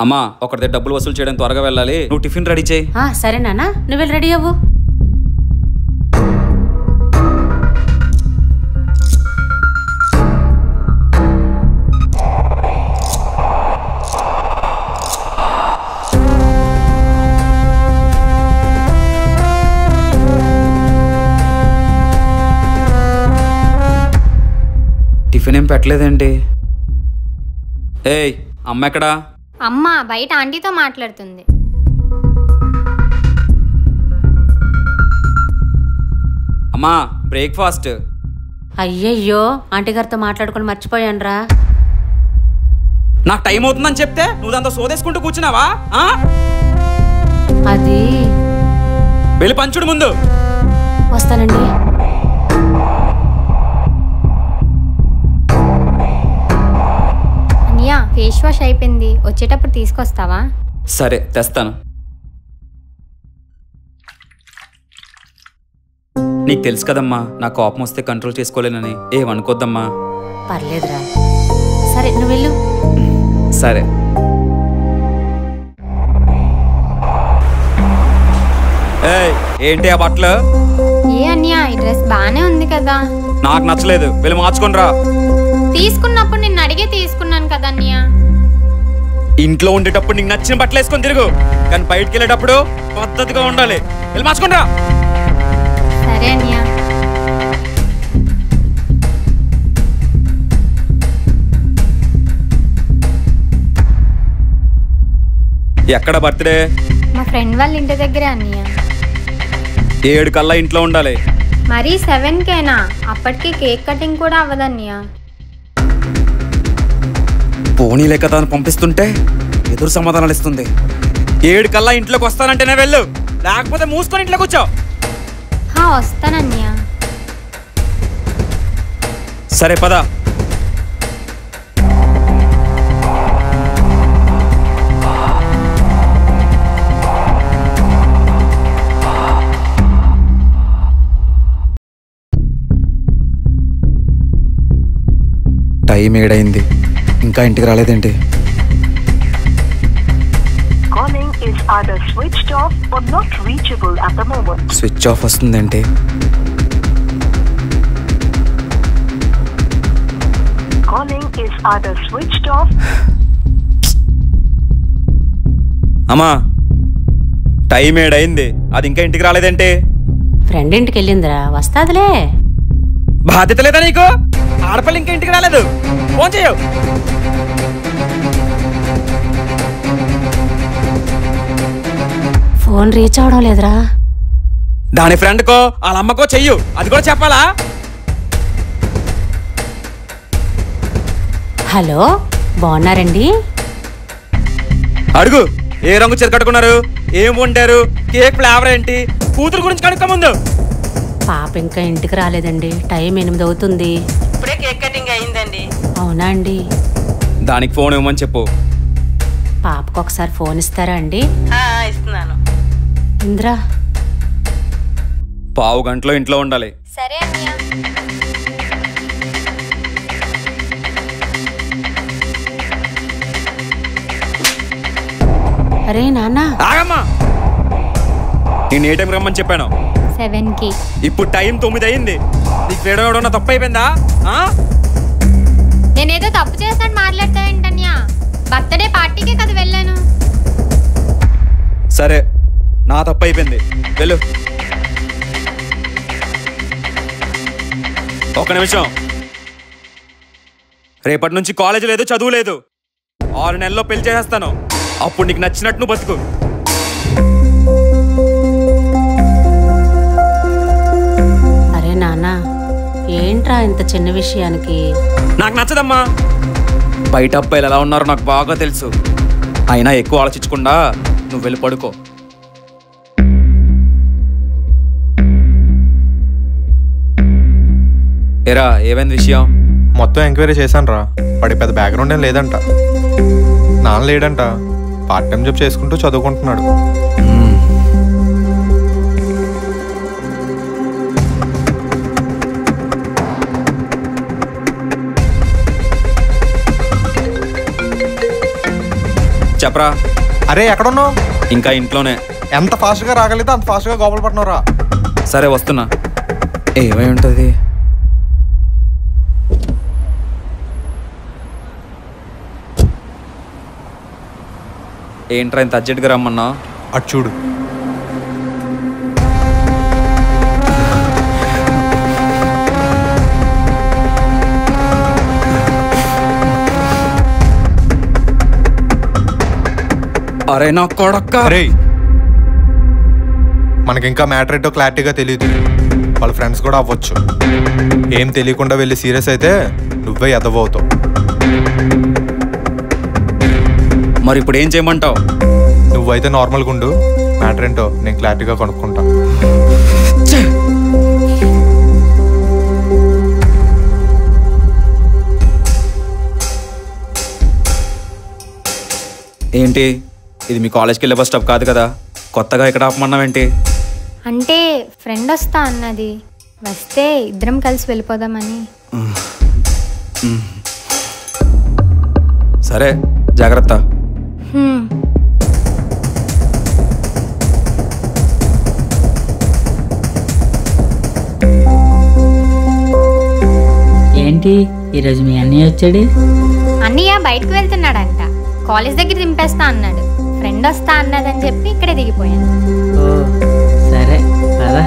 అమ్మా ఒకరి దగ్గర డబ్బులు వసూలు చేయడం త్వరగా వెళ్ళాలి, నువ్వు టిఫిన్ రెడీ చేయి. సరే నాన్న, నువ్వు వెళ్ళి రెడీ అవ్వు. టిఫిన్ ఏం పెట్టలేదేంటి? ఏయ్ అమ్మ ఎక్కడా? అమ్మ బయట ఆంటీతో మాట్లాడుతుంది. అమ్మా బ్రేక్ఫాస్ట్. అయ్యయ్యో, ఆంటీ గారితో మాట్లాడుకుని మర్చిపోయానురా. నాకు టైం అవుతుందని చెప్తే నువ్వు దాంతో సోదేసుకుంటూ కూర్చున్నావా? అది వెళ్ళి పంచుడు ముందు. వస్తానండి. అనియా ఫేస్ వాష్ అయిపోయింది, వచ్చేటప్పుడు తీసుకొస్తావా? సరే తెస్తాను. నీకు తెలుసు కదమ్మా, నా కోపం వస్తే కంట్రోల్ చేసుకోలేనని. ఏమనుకోద్దమ్మా. పర్లేదురా. సరే నువ్వు వెళ్ళు. సరే. ఏంటి ఆ బట్టలు? ఏ అన్యా ఈ డ్రెస్ బానే ఉంది కదా. నాకు నచ్చలేదు, వెళ్ళి మార్చుకొని రా. తీసుకున్నప్పుడు నిన్ను అడిగే తీసుకున్నాను కదా అన్యా. ఇంట్లో ఉండేటప్పుడు నీకు నచ్చిన బట్టలు వేసుకొని తిరుగు, కానీ బయటకు వెళ్ళేటప్పుడు పద్ధతిగా ఉండాలి. వెళ్ళి మార్చుకొని రా. సరే అన్యా. ఎక్కడ బర్త్డే? మా ఫ్రెండ్ వాళ్ళ ఇంటి దగ్గరే అన్నయ్య. 7 కల్లా ఇంట్లో ఉండాలి. మరి 7కేనా? అప్పటికి కేక్ కటింగ్ కూడా అవ్వదన్నయ్య. పోనీ లెక్క తాను పంపిస్తుంటే ఎదురు సమాధానాలు ఇస్తుంది. 7 కల్లా ఇంట్లోకి వస్తానంటేనే వెళ్ళు, లేకపోతే మూసుకొని ఇంట్లో కూర్చో. వస్తానన్నయ్య. సరే పద. టైం 7 అయింది, ఇంకా ఇంటికి రాలేదేంటి? స్విచ్ ఆఫ్ వస్తుందేంటి? అమ్మా టైం 7 అయింది, అది ఇంకా ఇంటికి రాలేదేంటి? ఫ్రెండ్ ఇంటికి వెళ్ళిందిరా, వస్తాదిలే. బాధ్యత లేదా నీకు? ఆడపిల్ల ఇంకా ఇంటికి రాలేదు, ఫోన్ చేయవు. ఫోన్ రీచ్ అవడం లేదురా. దాని ఫ్రెండ్కో వాళ్ళ అమ్మకో చెయ్యు, అది కూడా చెప్పాలా? హలో, బాగున్నారండి? అడుగు, ఏ రంగు చీర కట్టుకున్నారు, ఏం వండారు, కేక్ ఫ్లేవర్ ఏంటి, కూతురు గురించి కనుక్కో ముందు. పాప ఇంకా ఇంటికి రాలేదండి, టైం 8 అవుతుంది. ఇప్పుడే కేక్ కటింగ్ అయిందండి. అవునా అండి? దానికి ఫోన్ ఇవ్వమని చెప్పు. పాపకు ఒకసారి ఫోన్ ఇస్తారా అండి? ఇస్తున్నాను. ఇంద్రా, 1/2 గంటలో ఇంట్లో ఉండాలి. సరే అన్నయ్య. అరే నాన్న. ఆగమ్మా, నేను ఏ టైం రమ్మని చెప్పాను? 7కి. ఇప్పుడు టైం 9 అయింది. నీకు తేడా ఎవడన్నా తప్పు అయిపోయిందా? నేనేదో తప్పు చేస్తాను మాట్లాడతావేంటన్యా? బర్త్డే పార్టీకే కదా వెళ్ళాను. సరే, నా తప్పు అయిపోయింది, వెళ్ళు. ఒక నిమిషం. రేపటి నుంచి కాలేజ్ లేదు, చదువు లేదు. 6 నెలల్లో పెళ్లి చేసేస్తాను, అప్పుడు నీకు నచ్చినట్టు నువ్వు బతుకు. అరే నాన్న, ఏంట్రా ఇంత చిన్న విషయానికి? నాకు నచ్చదమ్మా. బయట అబ్బాయిలు ఎలా ఉన్నారో నాకు బాగా తెలుసు. అయినా ఎక్కువ ఆలోచించకుండా నువ్వు వెళ్ళి పడుకో. ఏరా, ఏమైంది విషయం? మొత్తం ఎంక్వైరీ చేశాను రా. వాడి పెద్ద బ్యాక్గ్రౌండ్ ఏం లేదంట, నాన్న లేడంట, పార్ట్ టైం జాబ్ చేసుకుంటూ చదువుకుంటున్నాడు. చెప్పరా. అరే ఎక్కడున్నావు? ఇంకా ఇంట్లోనే. ఎంత ఫాస్ట్గా రాగలిగితే అంత ఫాస్ట్గా గోపలు పట్టినవరా. సరే వస్తున్నా. ఏమై ఉంటుంది? ఏంట్రా ఇంత అర్జెంట్గా రమ్మన్నా? అటు చూడు. అరే నా కొడక్క. అరే మనకింకా మ్యాటర్ ఏంటో క్లారిటీగా తెలియదు. వాళ్ళ ఫ్రెండ్స్ కూడా అవ్వచ్చు. ఏం తెలియకుండా వెళ్ళి సీరియస్ అయితే నువ్వే ఎదవవుతావు. మరి ఇప్పుడు ఏం చేయమంటావు? నువ్వైతే నార్మల్గా ఉండు. మ్యాటర్ ఏంటో నేను క్లారిటీగా కనుక్కుంటా. ఏంటి ఇది మీ కాలేజ్కి వెళ్ళే బస్ స్టాప్ కాదు కదా, కొత్తగా ఇక్కడ ఆపమన్నావేంటి? అంటే ఫ్రెండ్ వస్తా అన్నది, వస్తే ఇద్దరం కలిసి వెళ్ళిపోదామని. సరే జాగ్రత్త. ఏంటి ఈరోజు మీ అన్నయ్య వచ్చాడు? అన్నయ్య బయటకు వెళ్తున్నాడంట. కాలేజ్ దగ్గర దింపేస్తా అన్నాడు. ఫ్రెండ్ వస్తా అన్నదని చెప్పి ఇక్కడే దిగిపోయాను. ఓ సరే పదా.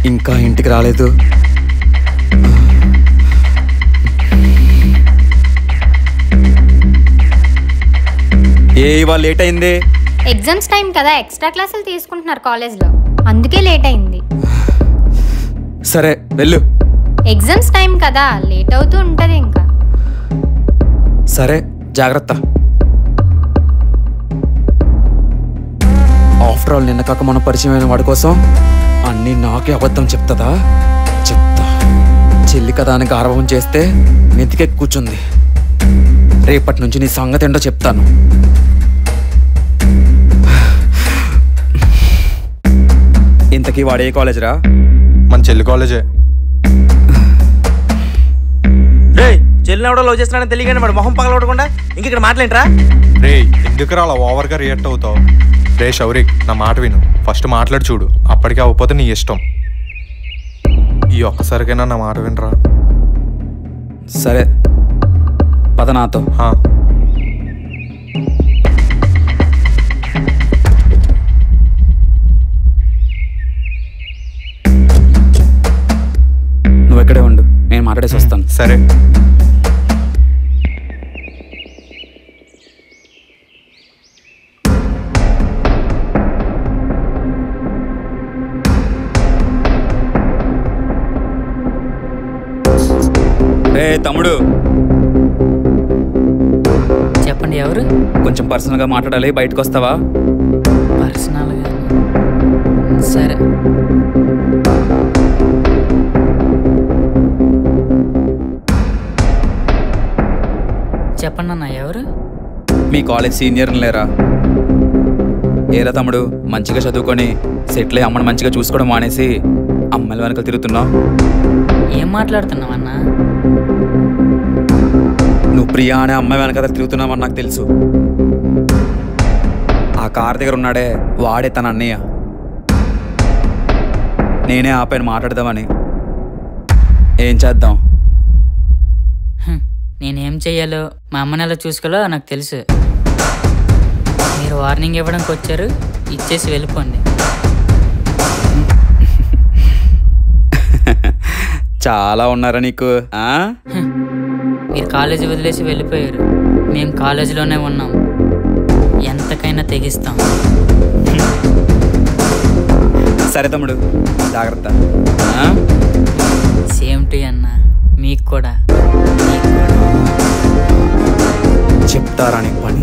ఇంకా ఇంటికి రాలేదు. ఇవాళ లేట్ అయింది. ఎగ్జామ్స్ టైం కదా, ఎక్స్ట్రా క్లాసులు తీసుకుంటున్నారు కాలేజ్లో, అందుకే లేట్ అయింది. సరే వెళ్ళు. ఎగ్జామ్స్ టైం కదా, లేట్ అవుతూ ఉంటది ఇంకా. సరే జాగ్రత్త. ఆఫ్టర్ ఆల్ నిన్న కాక మన పరిచయమైన వాడి కోసం అన్నీ నాకే అబద్ధం చెప్తుందా? చెప్తా. చెల్లి కదా అని గారవం చేస్తే నెత్తికే కూర్చుంది. రేపటి నుంచి నీ సంగతి ఏంటో చెప్తాను. ఇంతకీ వాడే కాలేజ్ రా? మన చెల్లి కాలేజే. రే చెల్లిని ఎవడో లవ్ చేస్తున్నాడని తెలియగానే వాడు మొహం పగలవడకుండా ఇంక ఇక్కడ మాట్లాడరా? రే ఎందుకురా అలా ఓవర్గా రియాక్ట్ అవుతావు? రే శౌరిక్ నా మాట విను. ఫస్ట్ మాట్లాడి చూడు, అప్పటికే అవ్వకపోతే నీ ఇష్టం. ఈ ఒక్కసారికైనా నా మాట వినరా? సరే పద నాతో. నువ్వు ఎక్కడే ఉండు, నేను మాట్లాడేసి వస్తాను. సరే. తమ్ముడు చెప్పండి ఎవరు? కొంచెం పర్సనల్గా మాట్లాడాలి, బయటకు వస్తావా? పర్సనల్గా సరే. చెప్పండి అన్న ఎవరు? మీ కాలేజ్ సీనియర్ని లేరా? ఏరా తమ్ముడు, మంచిగా చదువుకొని సెటిల్ అయ్యి అమ్మని మంచిగా చూసుకోవడం మానేసి అమ్మాయిల వెనక తిరుగుతున్నావు. ఏం మాట్లాడుతున్నావు అన్న? నువ్వు ప్రియా అనే అమ్మాయి వెనక తిరుగుతున్నావని నాకు తెలుసు. ఆ కార్ దగ్గర ఉన్నాడే వాడే తన అన్నయ్య. నేనే ఆపైన మాట్లాడదామని. ఏం చేద్దాం? నేనేం చెయ్యాలో మా అమ్మని ఎలా చూసుకోవాలో నాకు తెలుసు. మీరు వార్నింగ్ ఇవ్వడానికి వచ్చారు, ఇచ్చేసి వెళ్ళిపోండి. చాలా ఉన్నారా నీకు? మీరు కాలేజీ వదిలేసి వెళ్ళిపోయారు, మేము కాలేజీలోనే ఉన్నాం. ఎంతకైనా తెగిస్తాం. సరే తమ్ముడు, జాగ్రత్త. సేమ్ టు అన్న, మీకు కూడా. చెప్తారా నీ పని?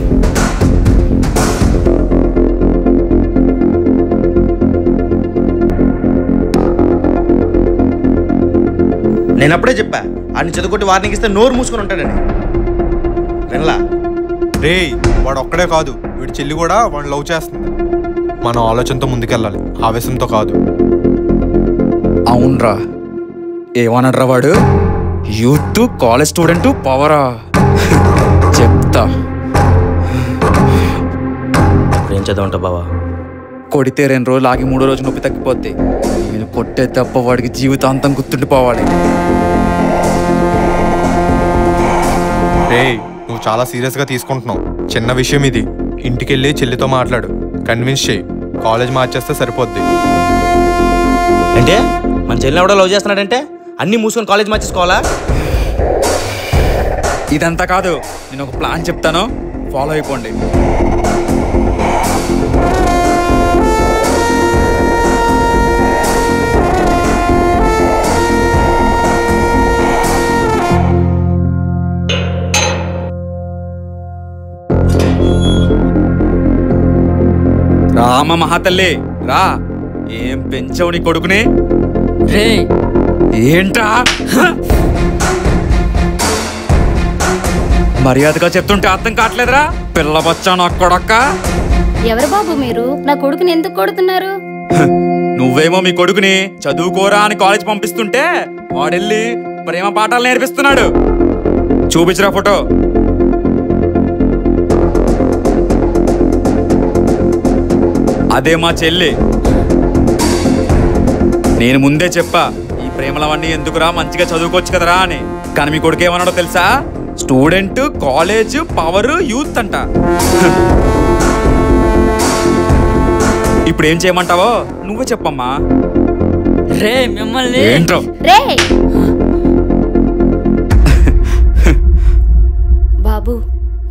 నేను అప్పుడే చెప్పా, ఆడిని చదువుకొట్టి వార్నింగ్ ఇస్తే నోరు మూసుకొని ఉంటాడని. వినలా? రేయ్, వాడు ఒక్కడే కాదు, వీడి చెల్లి కూడా వాడిని లవ్ చేస్తుంది. మనం ఆలోచనతో ముందుకెళ్ళాలి, ఆవేశంతో కాదు. అవునరా, ఏమన్నాడ్రా వాడు? యూత్, కాలేజ్ స్టూడెంట్, పవరా? చెప్తా. ఇప్పుడు ఏం చదవంటా బావా? కొడితే 2 రోజులు ఆగి 3వ రోజు నొప్పి తగ్గిపోద్ది. నేను కొట్టే తప్ప వాడికి జీవితాంతం గుర్తుండిపోవాలి. రేయ్, నువ్వు చాలా సీరియస్గా తీసుకుంటున్నావు. చిన్న విషయం ఇది. ఇంటికెళ్ళి చెల్లితో మాట్లాడు, కన్విన్స్ చేయి. కాలేజ్ మార్చేస్తే సరిపోద్ది. అంటే మన చెల్లిని ఎవడో లవ్ చేస్తున్నాడంటే అన్నీ మూసుకొని కాలేజ్ మార్చేసుకోవాలా? ఇదంతా కాదు, నేను ఒక ప్లాన్ చెప్తాను, ఫాలో అయిపోండి. రామ మహాతల్లి రా, ఏం పెంచావు నీ కొడుకుని? రే ఏంటా మర్యాదగా చెప్తుంటే అర్థం కావట్లేదురా? పిల్ల బచ్చా నా కొడక్క. ఎవరు బాబు మీరు? నా కొడుకుని ఎందుకు కొడుతున్నారు? నువ్వేమో మీ కొడుకుని చదువుకోరా అని కాలేజ్ పంపిస్తుంటే వాడెళ్ళి ప్రేమ పాఠాలు నేర్పిస్తున్నాడు. చూపించరా ఫోటో. అదే మా చెల్లి. నేను ముందే చెప్పా, ఈ ప్రేమలవన్నీ ఎందుకురా, మంచిగా చదువుకోవచ్చు కదరా అని. కానీ మీ కొడుకు ఏమన్నాడో తెలుసా? స్టూడెంట్, కాలేజ్, పవర్, యూత్ అంట. ఇప్పుడు ఏం చేయమంటావో నువ్వే చెప్పమ్మా. రే మిమ్మల్ని ఏంటో రే బాబు,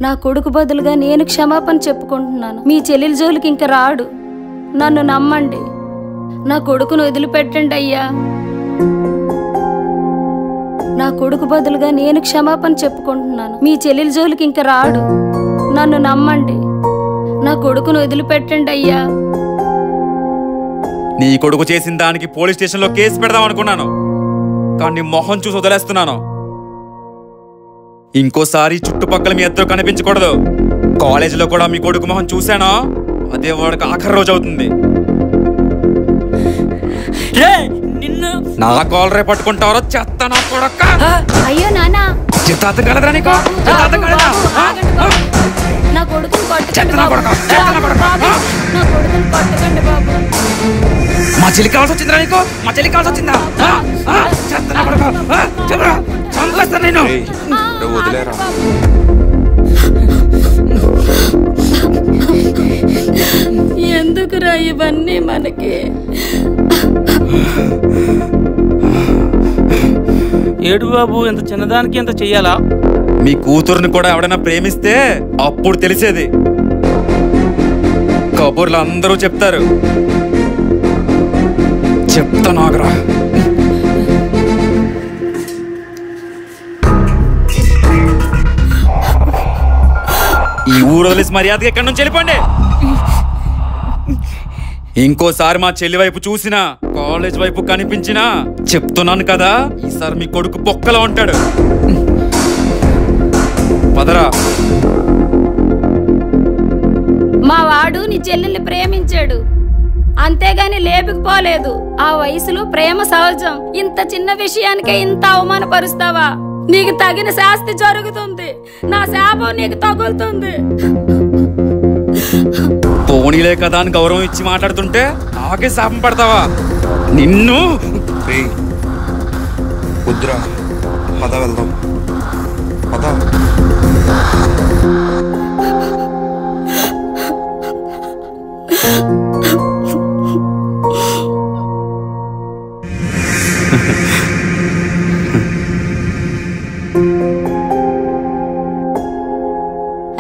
నా కొడుకు బదులుగా నేను క్షమాపణ చెప్పుకుంటున్నాను. మీ చెల్లెల జోలికి ఇంక రాడు. నన్ను నమ్మండి. నా కొడుకును వదిలిపెట్టండి అయ్యా. నా కొడుకు బదులుగా నేను క్షమాపణ చెప్పుకుంటున్నాను. మీ చెల్లెల జోలికి ఇంక రాడు. నన్ను నమ్మండి. నా కొడుకును వదిలిపెట్టండి అయ్యా. నీ కొడుకు చేసిన దానికి పోలీస్ స్టేషన్లో కేసు పెడదాం అనుకున్నాను, కానీ మొహం చూసి వదిలేస్తున్నాను. ఇంకోసారి చుట్టుపక్కల మీ ఇద్దరు కనిపించకూడదు. కాలేజీలో కూడా మీ కొడుకు మొహం చూశానో అదే వాడికి ఆఖరి రోజు అవుతుంది. నిన్ను నా కాలరే పట్టుకుంటారో చెత్త నా కొడక్క. అయ్యో నాన్న, చిత్తార్థం కలదా నీకు? చిత్తార్థం కలదా? నా కొడుకుని కొట్టకండి చెత్త నా బాబు. కొడక, చెత్త నా కొడక. నా కొడుకుని కొట్టకండి బాబు. మా చెల్లి కావాల్సి వచ్చిందిరా నీకు? మా చెల్లి కావాల్సి వచ్చిందా? చెత్త నా కొడక. చెప్పరా, చంపేస్తాను నేను. వదిలేరా. ఎందుకురా ఇవన్నీ మనకి? ఏడు బాబు, ఇంత చిన్నదానికి ఎంత చెయ్యాలా? మీ కూతురుని కూడా ఎవడైనా ప్రేమిస్తే అప్పుడు తెలిసేది. కబుర్లు అందరూ చెప్తారు. చెప్తా నాగరా. ఈ ఊరు వదిలేసి మర్యాదగా ఎక్కడి నుంచి వెళ్ళిపోండి. ఇంకోసారి మా చెల్లి వైపు చూసినా, కాలేజ్ వైపు కనిపించినా చెప్తున్నాను కదా, ఈసారి మీ కొడుకు బొక్కలో ఉంటాడు. పదరా. మా వాడు నీ చెల్లెల్ని ప్రేమించాడు, అంతేగాని లేపుకుపోలేదు. ఆ వయసులో ప్రేమ సహజం. ఇంత చిన్న విషయానికే ఇంత అవమానపరుస్తావా? నీకు తగిన శాస్తి జరుగుతుంది. నా శాపం నీకు తగులుతుంది. పోనీలే కదా అని గౌరవం ఇచ్చి మాట్లాడుతుంటే నాకే శాపం పడతావా? నిన్ను వద్దురా, పద వెళ్దాం. పద.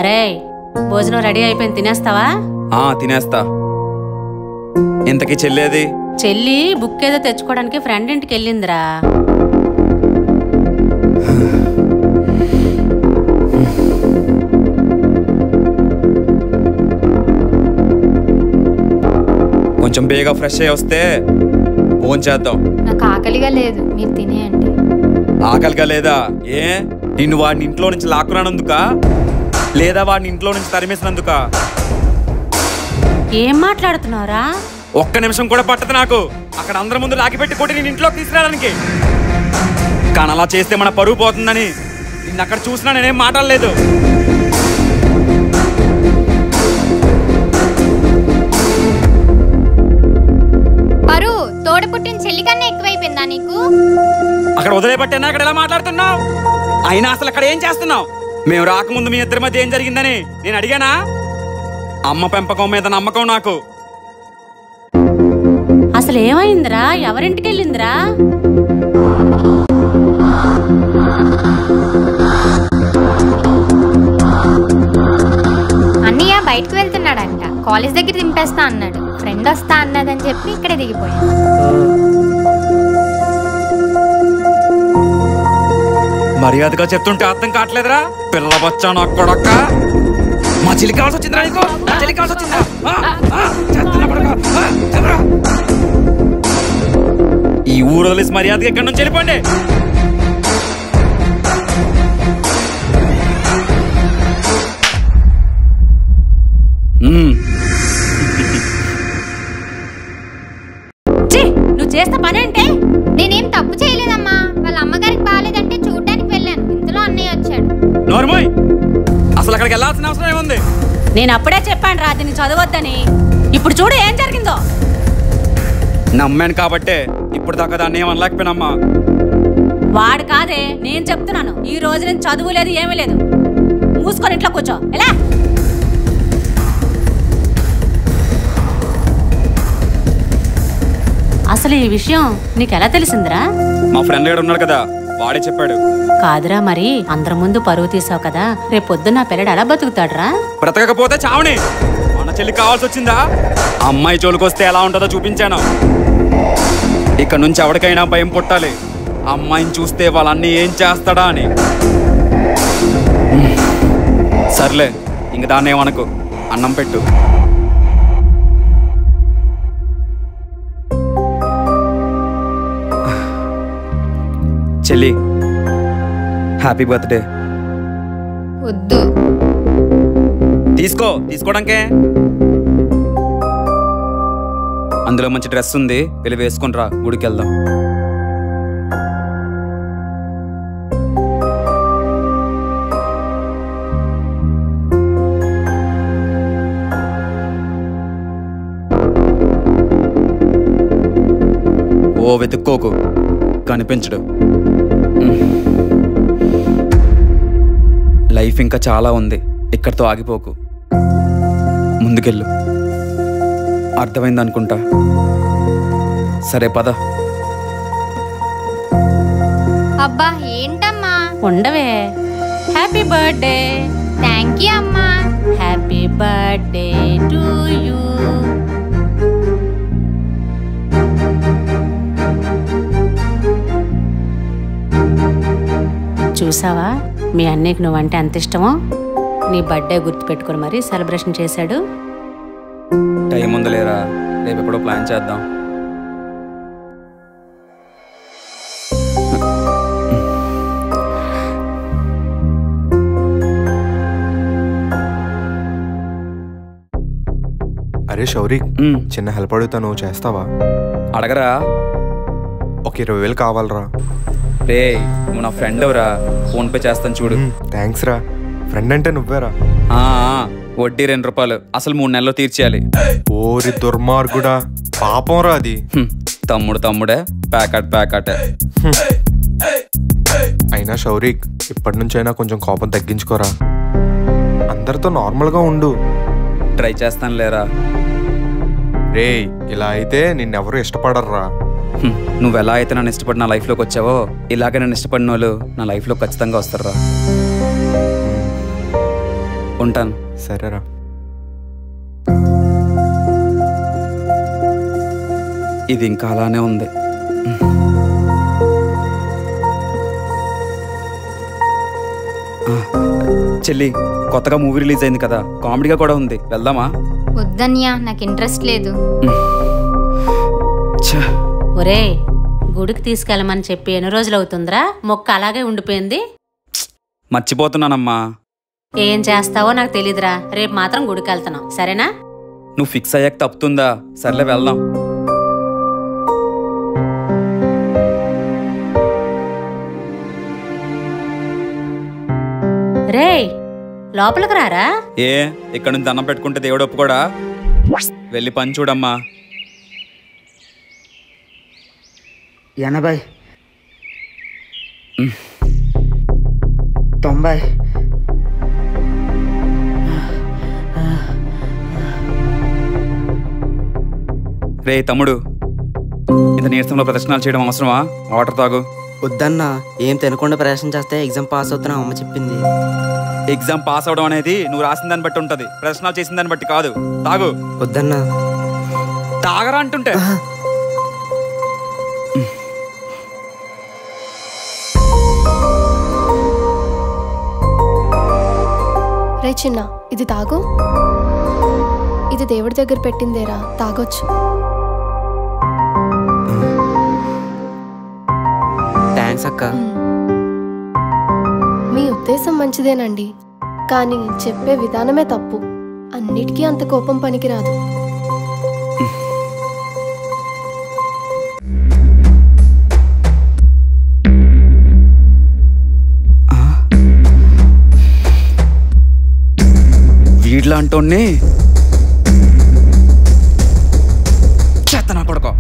అరే, భోజనం రెడీ అయిపోయింది, తినేస్తావా? తినేస్తా. ఇంతకీ చెల్లేది? చెల్లి బుక్ ఏదో తెచ్చుకోవడానికి ఫ్రెండ్ ఇంటికి వెళ్ళిందిరా. కొంచెం బేగా ఫ్రెష్ అయ్యి వస్తే ఫోన్ చేద్దాం. నాకు ఆకలిగా లేదు, మీరు తినేయండి. ఆకలిగా లేదా? ఏ నిన్ను వాడిని ఇంట్లో నుంచి లాక్కురానందుకా లేదా వాడిని ఇంట్లో నుంచి తరిమేసినందుక? ఏం మాట్లాడుతున్నారా? ఒక్క నిమిషం కూడా పట్టదు నాకు అక్కడ అందరి ముందు లాగిపెట్టి కొట్టి నేను ఇంట్లోకి తీసుకురావడానికి. కానీ అలా చేస్తే మన పరువు పోతుందని నిన్ను అక్కడ చూసినా నేనేం మాట్లాడలేదు. పరు తోడ పుట్టిన చెల్లి కన్నా ఎక్కువైపోయిందా నీకు? అక్కడ వదిలేపట్టేనా అక్కడ ఎలా మాట్లాడుతున్నావు? అయినా అసలు అక్కడ ఏం చేస్తున్నావు? మేము రాకముందు మీ ఇద్దరి మధ్య ఏం జరిగిందని నేను అడిగానా? అమ్మ పెంపకం మీద నమ్మకం నాకు. అసలు ఏమైందిరా? ఎవరింటికి వెళ్ళిందిరా? అన్నయ్య బయటకు వెళ్తున్నాడంట, కాలేజ్ దగ్గర దింపేస్తా అన్నాడు. ఫ్రెండ్ వస్తా అన్నదని చెప్పి ఇక్కడే దిగిపోయాను. మర్యాదగా చెప్తుంటే అర్థం కావట్లేదురా? పిల్ల బచ్చా నా కొడక్క. మా చెల్లి కావాల్సి వచ్చిందిరా నీకు? మా చెల్లి కావాల్సి వచ్చిందా? ఈ ఊరు వదిలేసి మర్యాదగా ఎక్కడి నుంచి వెళ్ళిపోండి. నువ్వు చేస్తా పని అంటే? నేనేం తప్పు చేయలేదమ్మా. వాళ్ళ అమ్మగారికి బాగాలేదంటే చూడ్డానికి వెళ్ళాను, ఇంతలో అన్నయ్య వచ్చాడు. నోర్మోయ్, అసలు అక్కడికి వెళ్ళాల్సిన అవసరం ఏముంది? నేను అప్పుడే చెప్పాను రా దీన్ని చదవద్దని. ఇప్పుడు చూడు ఏం జరిగిందో. నమ్మాను కాబట్టే ఇప్పుడు దాకా దాన్ని ఏమనలేకపోయినమ్మా. వాడు కాదే, నేను చెప్తున్నాను. ఈ రోజు నేను చదువు లేదు ఏమీ లేదు. మూసుకొని ఇంట్లో కూర్చో. ఎలా? అసలు ఈ విషయం నీకెలా తెలిసిందిరా? మా ఫ్రెండ్ గారు ఉన్నాడు కదా, వాడే చెప్పాడు. కాదురా, మరి అందరి ముందు పరువు తీసావు కదా, రేపు పొద్దున్న నా పిల్లడు ఎలా బతుకుతాడురా? బ్రతకకపోతే చావని. మన చెల్లి కావాల్సి వచ్చిందా? అమ్మాయి జోలికొస్తే ఎలా ఉంటుందో చూపించాను. ఇక నుంచి ఎవరికైనా భయం పుట్టాలి, అమ్మాయిని చూస్తే వాళ్ళన్నీ ఏం చేస్తాడా అని. సర్లే, ఇంక దాన్ని ఏమనకు, అన్నం పెట్టు. చెల్లి, హ్యాపీ బర్త్డే. వద్దు. తీసుకోవడానికే. అందులో మంచి డ్రెస్ ఉంది, వెళ్ళి వేసుకుని రా, గుడికి వెళ్దాం. ఓ వెతుక్కోకు, కనిపించడు. లైఫ్ ఇంకా చాలా ఉంది, ఇక్కడితో ఆగిపోకు, ముందుకెళ్ళు. అర్థమైంది అనుకుంటా. సరే పద. అబ్బా ఏంటమ్మా? ఉండవే. Happy birthday. థ్యాంక్ యూ అమ్మా. Happy birthday to you. చూసావా, మీ అన్నయ్యకి నువ్వంటే అంత ఇష్టమో? నీ బర్త్డే గుర్తుపెట్టుకుని మరీ సెలబ్రేషన్ చేశాడు. టైం ఉందలేరా, రేపు ఎప్పుడో ప్లాన్ చేద్దాం. అరే శౌరి, చిన్న హెల్ప్ అడుగుతా, నువ్వు చేస్తావా? అడగరా. ఒక 20,000 కావాలరా. రే, నువ్వు నా ఫ్రెండ్ ఎవరా? ఫోన్ పే చేస్తాను చూడు. థ్యాంక్స్ రా. ఫ్రెండ్ అంటే నువ్వేరా. వడ్డీ 2 రూపాయలు, అసలు 3 నెలల్లో తీర్చేయాలి. ఓరి దుర్మార్గుడా, పాపం రా అది. తమ్ముడే, ప్యాకెట్. అయినా శౌరిక్, ఇప్పటి నుంచైనా కొంచెం కోపం తగ్గించుకోరా. అందరితో నార్మల్గా ఉండు. ట్రై చేస్తాను లేరా. రే, ఇలా అయితే నిన్నెవరూ ఇష్టపడర్రా. నువ్వు ఎలా అయితే నన్ను ఇష్టపడి నా లైఫ్లోకి వచ్చావో, ఇలాగే నన్ను ఇష్టపడిన వాళ్ళు నా లైఫ్లో ఖచ్చితంగా వస్తారా. ఉంటాను. సరేరా. ఇది ఇంకా అలానే ఉంది. చెల్లి, కొత్తగా మూవీ రిలీజ్ అయింది కదా, కామెడీగా కూడా ఉంది, వెళ్దామా? వద్దన్యా, నాకు ఇంట్రెస్ట్ లేదు. ఒరే, గుడికి తీసుకెళ్ళమని చెప్పి ఎన్ని రోజులు అవుతుందిరా? మొక్క అలాగే ఉండిపోయింది. మర్చిపోతున్నానమ్మా. ఏం చేస్తావో నాకు తెలీదురా. రేపు మాత్రం గుడికి వెళ్తున్నావు, సరేనా? నువ్వు ఫిక్స్ అయ్యాక తప్పుతుందా? సర్లే వెళ్దాం. రే, లోపలికి రారా. ఏ, ఇక్కడ నుంచి దండం పెట్టుకుంటే దేవుడు ఒప్పుకోడా? వెళ్ళి పని చూడమ్మా. 80 90 రే తమ్ముడు, ఇంత నీరసంలో ప్రదర్శనలు చేయడం అవసరమా? వాటర్ తాగు. వద్దన్నా, ఏం తినకుండా ప్రదర్శన చేస్తే ఎగ్జామ్ పాస్ అవుతున్నా అమ్మ చెప్పింది. ఎగ్జామ్ పాస్ అవడం అనేది నువ్వు రాసిన దాన్ని బట్టి ఉంటది, ప్రదర్శనలు చేసిన దాన్ని బట్టి కాదు. తాగు. వద్దన్నా. తాగరా అంటుంటే. రే చిన్న, ఇది తాగు. ఇది దేవుడి దగ్గర పెట్టిందేరా, తాగొచ్చు. థ్యాంక్స్ అక్క. మీ ఉద్దేశం మంచిదేనండి, కానీ చెప్పే విధానమే తప్పు. అన్నిటికీ అంత కోపం పనికిరాదు. వీడ్లాంటోన్ని చేతనా కొడుకో.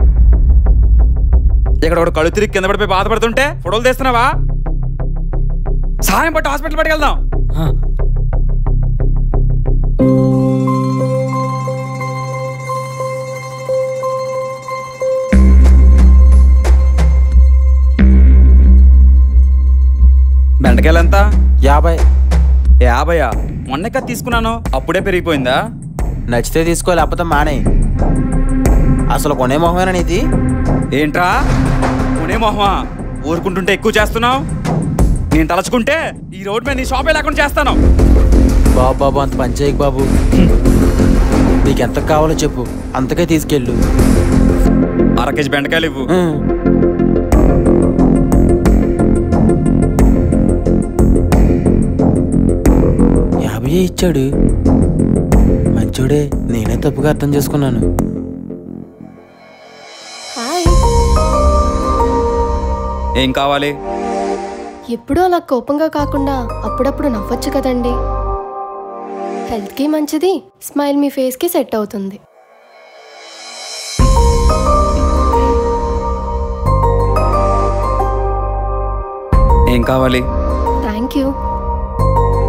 ఇక్కడ ఒకడు కళ్ళు తిరిగి కింద పడిపోయి బాధపడుతుంటే ఫోటోలు తీస్తున్నావా? సాయం పట్టి హాస్పిటల్ పట్టుకెళ్దాం. బెండకాయలు ఎంత? 50. 50? మొన్నే కదా తీసుకున్నాను, అప్పుడే పెరిగిపోయిందా? నచ్చితే తీసుకో, లేకపోతే మానే. అసలు కొనే మొహమేనా నీది? ఏంట్రా కొనే మొహమా? ఊరుకుంటుంటే ఎక్కువ చేస్తున్నావు. నేను తలచుకుంటే ఈ రోడ్ మీద నీ షాపే లేకుండా చేస్తాను. బాబు అంత పంచాయకు బాబు. నీకెంత కావాలో చెప్పు, అంతకే తీసుకెళ్ళు. 1/2 కేజీ బెండకాయలు ఇవ్వు. ఇచ్చాడు మంచోడే, నేనే తప్పుగా అర్థం చేసుకున్నాను. హాయ్. ఏం కావాలి? ఎప్పుడూ అలా కోపంగా కాకుండా అప్పుడప్పుడు నవ్వచ్చు కదండి. హెల్త్కి మంచిది, స్మైల్ మీ ఫేస్కి సెట్ అవుతుంది. ఏం కావాలి? Thank you.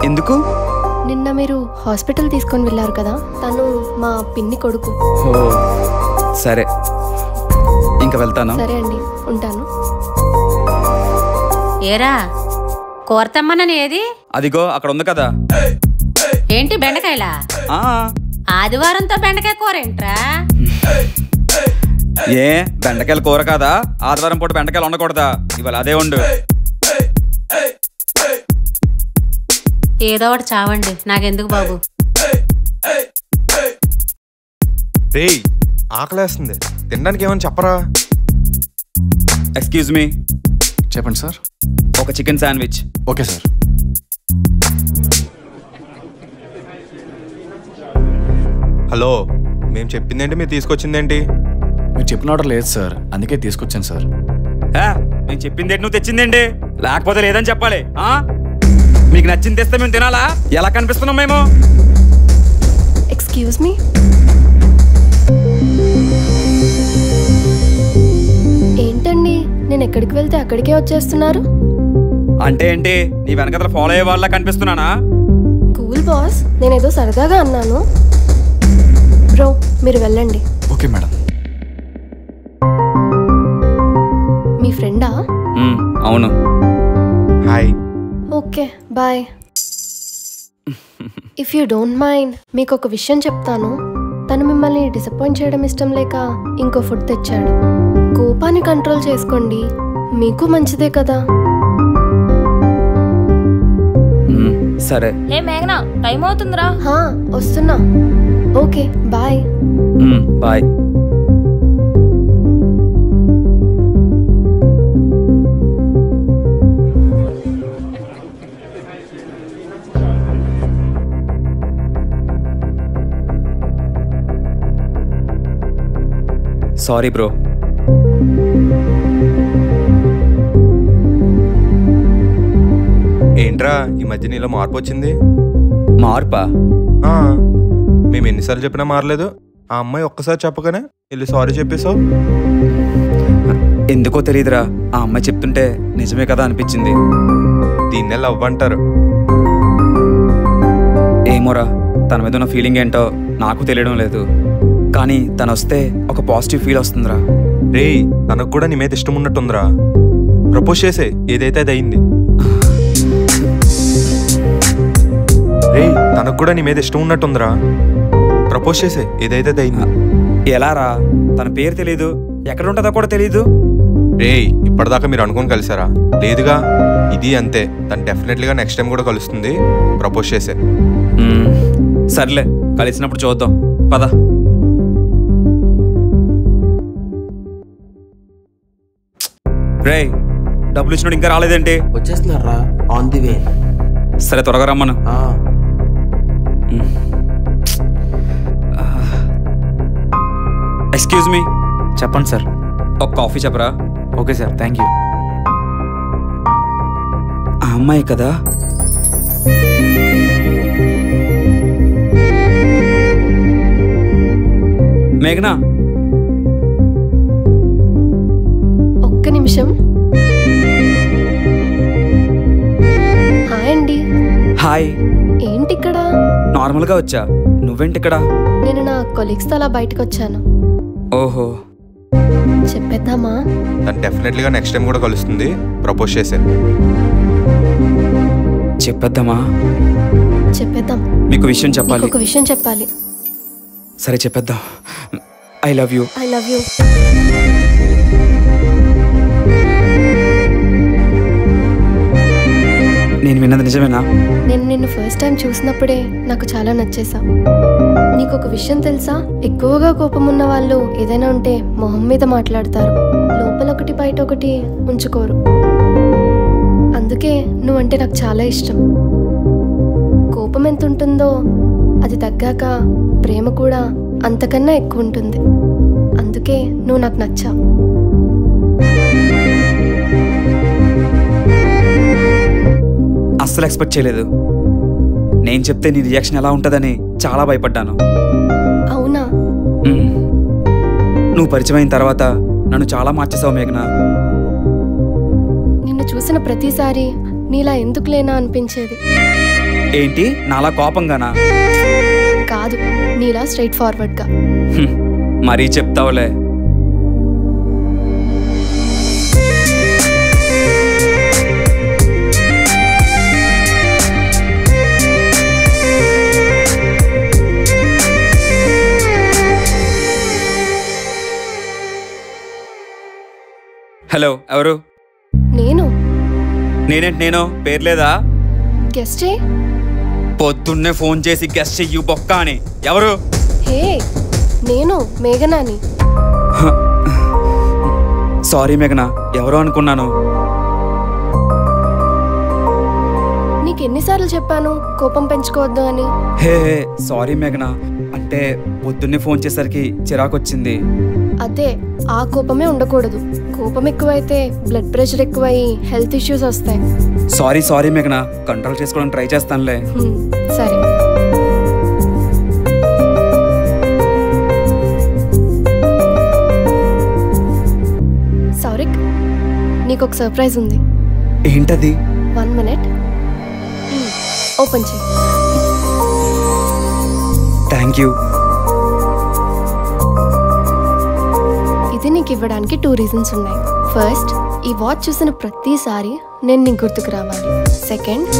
ఎందుకు? నిన్న మీరు హాస్పిటల్ తీసుకొని వెళ్ళారు కదా, తను మా పిన్ని కొడుకు. సరే, ఇంకా వెళ్తాను. సరే అండి, ఉంటాను. ఏరా, కోరతమ్మనని ఏది? అదిగో అక్కడ ఉంది కదా. ఏంటి బెండకాయలా? ఆదివారంతో బెండకాయ కూర ఏంట్రా? ఏ, బెండకాయల కూర కాదా? ఆదివారం పూట బెండకాయలు ఉండకూడదా? ఇవాళ అదే ఉండు. ఏదో ఒకటి చావండి, నాకెందుకు బాబు. రేయ్, ఆకలేస్తుంది, తినడానికి ఏమని చెప్పరా? Excuse me. చెప్పండి సార్. ఒక chicken sandwich. Okay sir. Hello, మేము చెప్పిందేంటి, మీరు తీసుకొచ్చిందేంటి? మీరు చెప్పిన ఆర్డర్ లేదు సార్, అందుకే తీసుకొచ్చాను సార్. నేను చెప్పిందేంటి, నువ్వు తెచ్చిందేంటి? లేకపోతే లేదని చెప్పాలి. మీకు నచ్చింది తెస్తే మేము తినాలా? ఎలా కనిపిస్తున్నాం మేము? Excuse me. ఏంటండి, నేను ఎక్కడికి వెళ్తే అక్కడికే వచ్చేస్తున్నారు? అంటే ఏంటి, నీ వెనకతల ఫాలో అయ్యే వాళ్ళ కనిపిస్తున్నానా? కూల్ బాస్, నేనేదో సరదాగా అన్నాను. బ్రో, మీరు వెళ్ళండి. Okay madam. మీ ఫ్రెండా? అవును. Hi. Okay, bye. If you don't mind, మీకు ఒక విషయం చెప్తాను. తను మిమ్మల్ని డిసప్పాయింట్ చేయడం ఇష్టం లేక ఇంకో ఫుడ్ తెచ్చాడు. కోపాన్ని కంట్రోల్ చేసుకోండి, మీకు మంచిదే కదా. సరే. ఏ మేఘనా, టైం అవుతుందిరా. వస్తున్నా. Okay, bye. Bye. Sorry bro. ఏంట్రా ఈ మధ్య నీలో మార్పు వచ్చింది? మార్పా? మేము ఎన్నిసార్లు చెప్పినా మారలేదు. ఆ అమ్మాయి ఒక్కసారి చెప్పగానే వెళ్ళి సారీ చెప్పేశావు. ఎందుకో తెలియదురా, ఆ అమ్మాయి చెప్తుంటే నిజమే కదా అనిపించింది. దీన్నే లవ్ అంటారు. ఏమోరా, తన మీద ఉన్న ఫీలింగ్ ఏంటో నాకు తెలియడం లేదు. కానీ తను వస్తే ఒక పాజిటివ్ ఫీల్ వస్తుందిరా. రేయ్, తనకు కూడా నీ మీద ఇష్టం ఉన్నట్టుందిరా. ప్రపోజ్ చేసే, ఏదైతే అది అయింది. రేయ్, తనకు కూడా నీ మీద ఇష్టం ఉన్నట్టుందిరా. ప్రపోజ్ చేసే, ఏదైతే అది అయింది. ఎలా రా? తన పేరు తెలీదు, ఎక్కడ ఉంటుందో కూడా తెలీదు. రేయ్, ఇప్పటిదాకా మీరు అనుకుని కలిసారా? లేదుగా. ఇది అంతే. తను డెఫినెట్లీగా నెక్స్ట్ టైం కూడా కలుస్తుంది. ప్రపోజ్ చేసే. సర్లే, కలిసినప్పుడు చూద్దాం. పద. రేయ్, డబ్బులు ఇచ్చినప్పుడు ఇంకా రాలేదేంటి? వచ్చేస్తున్నారా? On the way. సరే, త్వరగా రమ్మను. Excuse me. చెప్పండి సార్. ఒక కాఫీ చెప్పరా? Okay sir, thank you. ఆ అమ్మాయి కదా? మేఘనా, ఒక్క నిమిషం. హాయ్ అండి. హాయ్. ఏంటి ఇక్కడ? నార్మల్గా వచ్చా, నువ్వేంటి ఇక్కడ? నేను నా కొలీగ్స్తో అలా బయటకు వచ్చాను. ఓహో. చెప్పేద్దామా? తను డెఫినెట్లీగా నెక్స్ట్ టైం కూడా కలుస్తుంది. ప్రపోజ్ చేసే. చెప్పేద్దామా? చెప్పేద్దాం. మీకు విషయం చెప్పాలి. ఒక విషయం చెప్పాలి. సరే, చెప్పేద్దాం. I love you. I love you. నేను విన్నది నిజమేనా? నేను నిన్ను ఫస్ట్ టైం చూసినప్పుడే నాకు చాలా నచ్చేసావు. నీకు ఒక విషయం తెలుసా? ఎక్కువగా కోపం ఉన్న వాళ్ళు ఏదైనా ఉంటే మొహం మీద మాట్లాడతారు, లోపల ఒకటి బయట ఒకటి ఉంచుకోరు. అందుకే నువ్వంటే నాకు చాలా ఇష్టం. కోపం ఎంత ఉంటుందో అది తగ్గాక ప్రేమ కూడా అంతకన్నా ఎక్కువ ఉంటుంది. అందుకే నువ్వు నాకు నచ్చావు. అస్సలు ఎక్స్పెక్ట్ చేయలేదు. నేను చెప్తే నీ రియాక్షన్ ఎలా ఉంటుందని చాలా భయపడ్డాను. అవునా? నువ్వు పరిచయం అయిన తర్వాత నన్ను చాలా మార్చేసావు మేఘనా. నిన్ను చూసిన ప్రతిసారి నీలా ఎందుకు లేనా అనిపించేది. ఏంటి, నాలా కోపంగానా? కాదు, నీలా స్ట్రైట్ ఫార్వర్డ్గా. మరీ చెప్తావులే. హలో, ఎవరు? నేనేంటి? నేను పేరు లేదా? గెస్ట్ చేయి. పొద్దున్నే ఫోన్ చేసి గెస్ట్ చెయ్యు బొక్క అని. ఎవరు? హే, నేను మేఘనాని. సారీ మేఘనా, ఎవరో అనుకున్నాను. నీకెన్నిసార్లు చెప్పాను కోపం పెంచుకోవద్దు అని? హే, సారీ మేఘనా, అంటే పొద్దున్నే ఫోన్ చేసరికి చిరాకొచ్చింది. అదే, ఆ కోపమే ఉండకూడదు. కోపం ఎక్కువైతే బ్లడ్ ప్రెషర్ ఎక్కువయ్యి హెల్త్ ఇష్యూస్ వస్తాయి. సారీ మేఘనా, కంట్రోల్ చేసుకోవడానికి ట్రై చేస్తానులే. సరే. సౌరిక్, నీకు ఒక సర్ప్రైజ్ ఉంది. ఏంటది? 1 minute. ఓపెన్ చేయి. Thank you. ఇది నీకు ఇవ్వడానికి 2 reasons ఉన్నాయి. ఫస్ట్, ఈ వాచ్ చూసిన ప్రతిసారి నేను నీకు గుర్తుకు రావాలి. సెకండ్,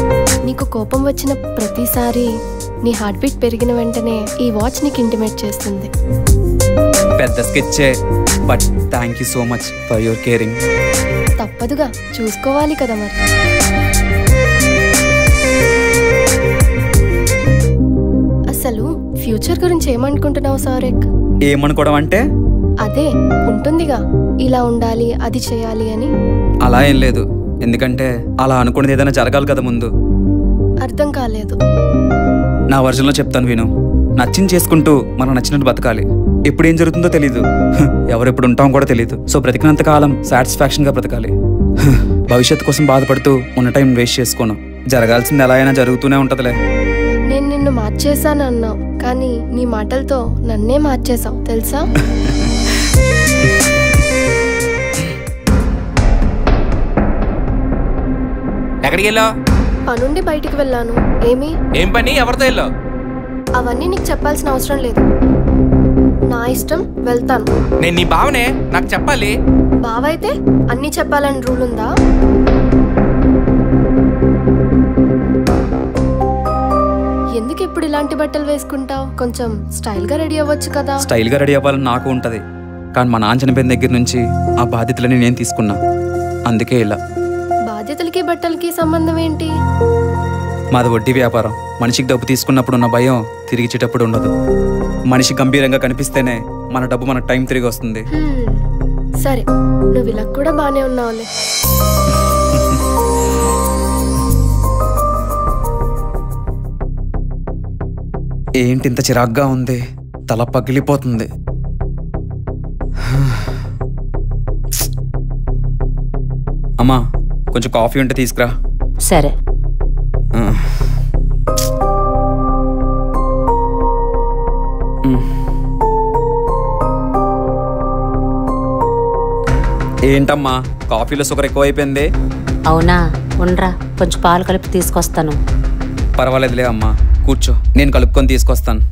నీకు కోపం వచ్చిన ప్రతిసారి నీ హార్ట్ బీట్ పెరిగిన వెంటనే ఈ వాచ్ నీకు ఇంటిమేట్ చేస్తుంది. పెద్ద స్కెచ్చే, but thank you so much for your caring. తప్పదుగా, చూసుకోవాలి కదా మరి. అసలు ఫ్యూచర్ గురించి ఏమనుకుంటున్నావు సౌరిక్? ఏమనుకోవడం అంటే? అదే ఉంటుందిగా, ఇలా ఉండాలి, అది చేయాలి అని. అలా ఏం లేదు, ఎందుకంటే అలా అనుకునేది ఏదైనా జరగాలి కదా ముందు. అర్థం కాలేదు. నా వర్జన్లో చెప్తాను విను. నచ్చింది చేసుకుంటూ మనం నచ్చినట్టు బతకాలి. ఎప్పుడు ఏం జరుగుతుందో తెలీదు, ఎవరెప్పుడు ఉంటాం కూడా తెలీదు. సో బ్రతికినంత కాలం సాటిస్ఫాక్షన్గా బ్రతకాలి. భవిష్యత్తు కోసం బాధపడుతూ ఉన్న టైం వేస్ట్ చేసుకోను. జరగాల్సింది ఎలా అయినా జరుగుతూనే ఉంటదిలే. నేను నిన్ను మార్చేశాను అన్నావు, కానీ నీ మాటలతో నన్నే మార్చేశావు తెలుసా? ఎక్కడికి వెళ్ళావు? పనుండి బయటికి వెళ్ళాను. ఏమి? ఏం పని? ఎవరితో వెళ్ళావు? అవన్నీ నీకు చెప్పాల్సిన అవసరం లేదు. నా ఇష్టం, వెళ్తాను. నేను నీ బావనే, నాకు చెప్పాలి. బావైతే అన్నీ చెప్పాలని రూల్ ఉందా? ఎందుకు ఇప్పుడు ఇలాంటి బట్టలు వేసుకుంటావు? కొంచెం స్టైల్ గా రెడీ అవ్వచ్చు కదా. స్టైల్ గా రెడీ అవ్వాలని నాకు ఉంటది, కానీ మా నాన్న చనిపోయిన దగ్గర నుంచి ఆ బాధ్యతలని నేను తీసుకున్నా. అందుకే ఇలా. బాధ్యతలకి బట్టలకి సంబంధం ఏంటి? మాది వడ్డీ వ్యాపారం. మనిషికి డబ్బు తీసుకున్నప్పుడు ఉన్న భయం తిరిగిచ్చేటప్పుడు ఉండదు. మనిషి గంభీరంగా కనిపిస్తేనే మన డబ్బు మన టైం తిరిగి వస్తుంది. సరే, నువ్వు ఇలా కూడా బానే ఉన్నావులే. ఏంటి ఇంత చిరాగ్గా ఉంది? తల పగిలిపోతుంది. అమ్మా, కొంచెం కాఫీ ఉంటే తీసుకురా. సరే. ఏంటమ్మా, కాఫీలో షుగర్ ఎక్కువైపోయింది? అవునా, ఉండరా, కొంచెం పాలు కలిపి తీసుకొస్తాను. పర్వాలేదులే అమ్మా, కూర్చో, నేను కలుపుకొని తీసుకొస్తాను.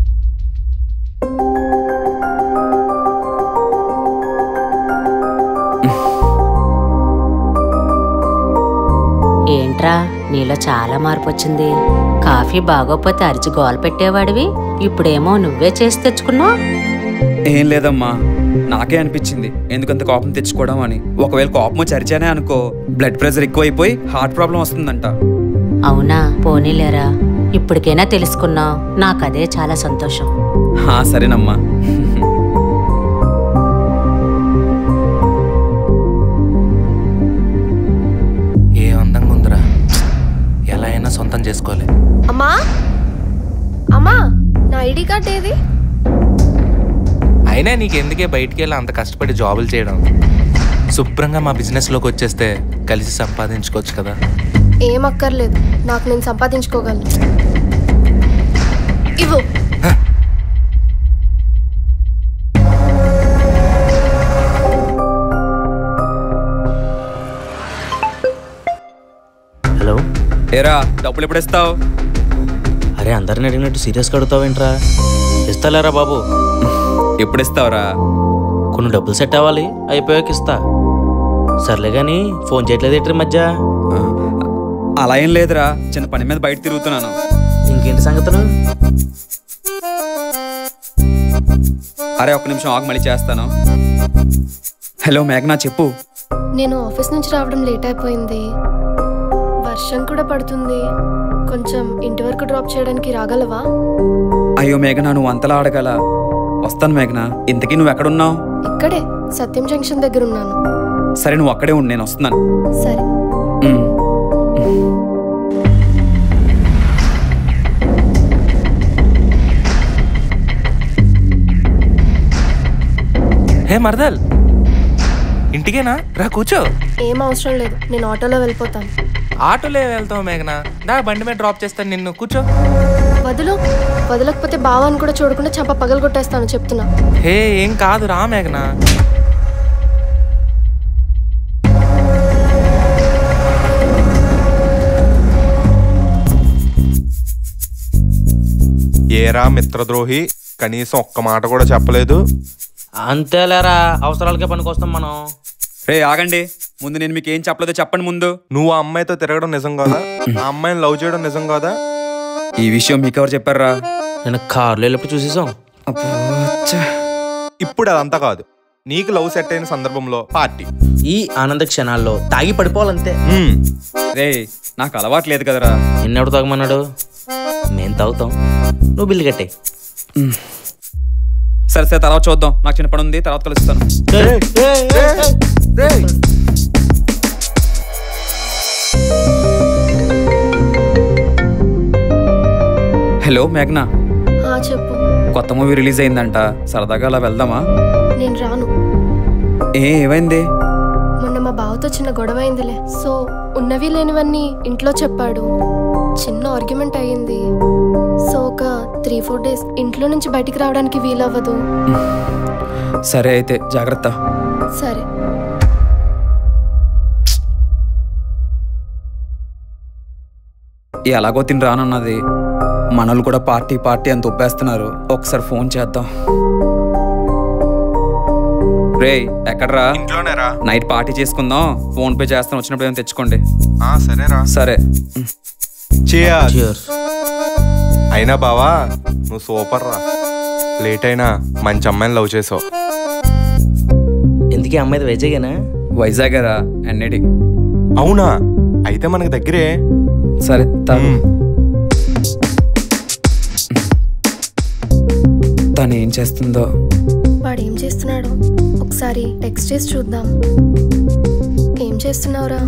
ఏంట్రా, నీలో చాలా మార్పు వచ్చింది. కాఫీ బాగోపోతే అరిచి గోల పెట్టేవాడివి, ఇప్పుడేమో నువ్వే చేసి తెచ్చుకున్నావు. ఏం లేదమ్మా, నాకే అనిపించింది ఎందుకంత కోపం తెచ్చుకోవడం అని. ఒకవేళ కోపం వచ్చి అరిచానే అనుకో, బ్లడ్ ప్రెషర్ ఎక్కువైపోయి హార్ట్ ప్రాబ్లం వస్తుందంట. అవునా, పోనీలేరా, ఇప్పటికైనా తెలుసుకున్నావు, నాకదే చాలా సంతోషం. సరేనమ్మా. ఏ అందంగా ఉందిరా, ఎలా అయినా సొంతం చేసుకోవాలి. అమ్మా, అమ్మా, నా ఐడి కార్డ్ ఏది? అయినా నీకెందుకే బయటికి వెళ్ళి అంత కష్టపడి జాబులు చేయడం? శుభ్రంగా మా బిజినెస్లోకి వచ్చేస్తే కలిసి సంపాదించుకోవచ్చు కదా. ఏం అక్కర్లేదు, నాకు నేను సంపాదించుకోగలను. ఇవ్వు. హలో. ఏరా, డబ్బులు ఎప్పుడు ఇస్తావు? అరే, అందరిని అడిగినట్టు సీరియస్గా అడుగుతావేంట్రా? ఇస్తాలేరా బాబు. ఎప్పుడు ఇస్తావురా? కొన్ని డబ్బులు సెట్ అవ్వాలి, అయిపోయాక ఇస్తా. సర్లే కానీ ఫోన్ చేయట్లేదు ఏంటి మధ్య? అలా ఏం లేదురా, చిన్న పని మీద బయట తిరుగుతున్నాను. ఇంకేంటి సంగతులు? అరే, ఒక్క నిమిషం ఆగు, మళ్ళీ చేస్తాను. హలో మేఘనా, చెప్పు. నేను ఆఫీస్ నుంచి రావడం లేట్ అయిపోయింది, వర్షం కూడా పడుతుంది. కొంచెం ఇంటి వరకు డ్రాప్ చేయడానికి రాగలవా? అయ్యో మేఘనా, నువ్వు అంతలా అడగల. వస్తాను మేఘనా. ఇంతకీ నువ్వు ఎక్కడున్నావు? ఇక్కడే సత్యం జంక్షన్ దగ్గర ఉన్నాను. సరే, నువ్వు అక్కడే ఉండు, నేను వస్తున్నాను. సరే. హే మరదల్, ఇంటికేనా? రా కూర్చో. ఏం అవసరం లేదు, నేను ఆటోలో వెళ్ళిపోతాను. ఆటోలో వెళ్తావు మేఘనా? దా, బండి మీద డ్రాప్ చేస్తాను నిన్ను, కూర్చో. వదలకపోతే బావాన్ని కూడా చూడకుండా చంప పగలు కొట్టేస్తాను చెప్తున్నా. హే, ఏం కాదు, రా మేఘనా. ఏరా మిత్రద్రోహి, కనీసం ఒక్క మాట కూడా చెప్పలేదు. అంతేలేరా, అవసరాలకే పనికొస్తాం మనం. రే ఆగండి, ముందు నేను మీకు ఏం చెప్పలేదో చెప్పండి ముందు. నువ్వు ఆ అమ్మాయితో తిరగడం నిజం కాదా? ఆ అమ్మాయిని లవ్ చేయడం నిజం కాదా? ఈ విషయం మీకెవరు చెప్పారా? నేను కార్లో వెళ్ళినప్పుడు చూసేసాం. ఇప్పుడు అదంతా కాదు, నీకు లవ్ సెట్ అయిన సందర్భంలో పార్టీ. ఈ ఆనంద క్షణాల్లో తాగి పడిపోవాలంతే. రే నాకు అలవాటు లేదు కదరా. నిన్నెవడు తాగమన్నాడు? మేము తాగుతాం, నువ్వు బిల్లు కట్టే. సరే సరే, తర్వాత చూద్దాం. నాకు చిన్న పని ఉంది, తర్వాత కలుస్తాను. హలో మేఘనా. చెప్పు. కొత్త మూవీ రిలీజ్ అయిందంట, సరదాగా అలా వెళ్దామా? నేను రాను. ఏమైంది? మొన్న మా బావతో చిన్న గొడవ అయిందిలే. సో ఉన్నవి లేనివన్నీ ఇంట్లో చెప్పాడు. చిన్న ఆర్గ్యుమెంట్ అయ్యింది. సో ఒక 3-4 డేస్ ఇంట్లో నుంచి బయటికి రావడానికి వీలవ్వదు. సరే అయితే జాగ్రత్త. సరే. ఎలాగో తిని రానన్నది. మనలు కూడా పార్టీ పార్టీ అని తొప్పేస్తున్నారు. ఒకసారి ఫోన్ చేద్దాం. రే ఎక్కడరా? ఇంట్లోనేరా. నైట్ పార్టీ చేసుకుందాం. ఫోన్ పే చేస్తాను, వచ్చినప్పుడు ఏమైనా తెచ్చుకోండి. సరేరా. సరే. అయినా బావా నువ్వు సూపర్ రా. లేట్ అయినా మంచి అమ్మాయిని లవ్ చేసావు. ఎందుకే అమ్మాయి వైజాగేనా? వైజాగరా, ఎన్ఐడి. అవునా? అయితే మనకి దగ్గరే. సరే తను ఏం చేస్తుందో. వాడు ఏం చేస్తున్నాడు ఒకసారి టెక్స్ట్ చేసి చూద్దాం. ఏం చేస్తున్నావురా?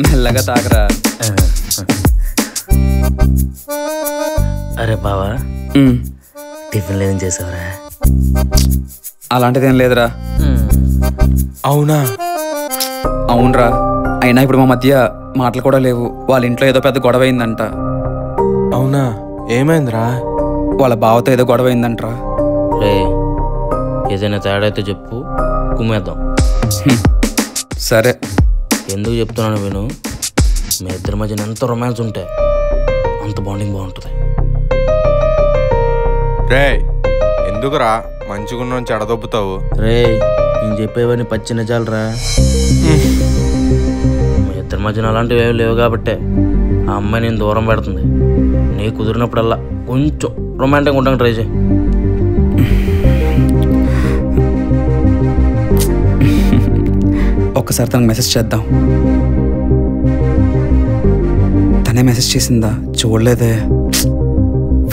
మెల్లగా తాగరా. అరే బావా, టిఫిన్ ఏం చేసావురా? అలాంటిదేం లేదురా. అవునా? అవునరా. అయినా ఇప్పుడు మా మధ్య మాటలు కూడా లేవు. వాళ్ళ ఇంట్లో ఏదో పెద్ద గొడవ అయిందంట. అవునా? ఏమైందిరా? వాళ్ళ బావతో ఏదో గొడవ అయిందంటరా. ఏదైనా తేడా అయితే చెప్పు, కుమ్మేద్దాం. సరే. ఎందుకు చెప్తున్నాను విను. మీ ఇద్దరి మధ్యన ఎంత రొమాన్స్ ఉంటే అంత బాండింగ్ బాగుంటుంది. రే ఎందుకురా మంచిగున్న చెడదొబ్బుతావు? రే నేను చెప్పేవన్నీ పచ్చి నిజాలరా. మీ ఇద్దరి మధ్యన అలాంటివి ఏమి లేవు కాబట్టే ఆ అమ్మాయి నేను దూరం పెడుతుంది. నీ కుదిరినప్పుడల్లా కొంచెం రొమాంటిక్ ఉంటాను ట్రై చేయి. ఒక్కసారి తనకు మెసేజ్ చేద్దాం. తనే మెసేజ్ చేసిందా? చూడలేదే.